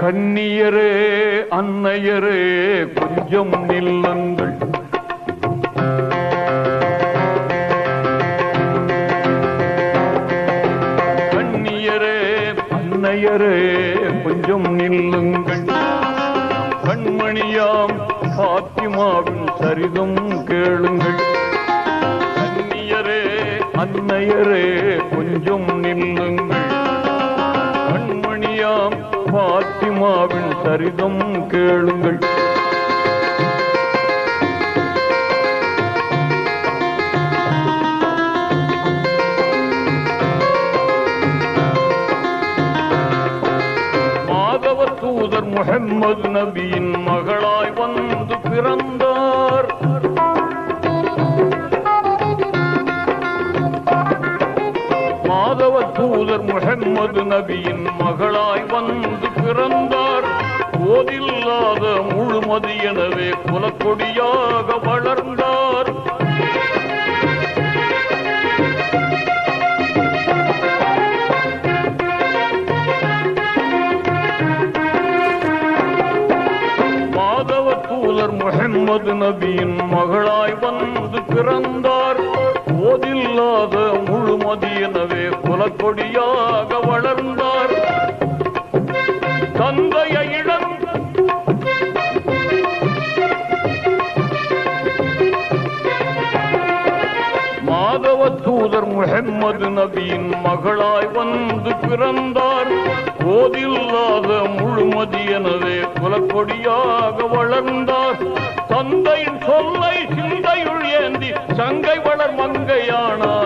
கன்னியரே அன்னையரே கொஞ்சம் நில்லுங்கள். கன்னியரே அன்னையரே கொஞ்சம் நில்லுங்கள். கண்மணியாம் பாத்திமாவின் சரிதம் கேளுங்கள். கன்னியரே அன்னையரே கொஞ்சம் நில்லுங்கள். கண்மணியாம் பாத்திமாவின் சரிதம் கேளுங்கள். மாதவர் தூதர் முஹம்மது நபியின் மகளாய் வந்து பிறந்தார். மாதவ தூதர் முஹம்மது நபியின் மகளாய் வந்து பிறந்தார். போதில்லாத முழுமதி எனவே குலக்கொடியாக வளர்ந்தார். மாதவ தூதர் முஹம்மது நபியின் மகளாய் வந்து பிறந்தார். போதில்லாத முழுமதி எனவே குலக்கொடியாக வளர்ந்தார். தந்தையை இழந்த மாதவ தூதர் முஹம்மது நபியின் மகளாய் வந்து பிறந்தார். போதில்லாத முழுமதி எனவே குலக்கொடியாக வளர்ந்தார். தந்தையின் சொல்லை சிந்தையுள் ஏந்தி சங்கை வளர் மங்கையானார்.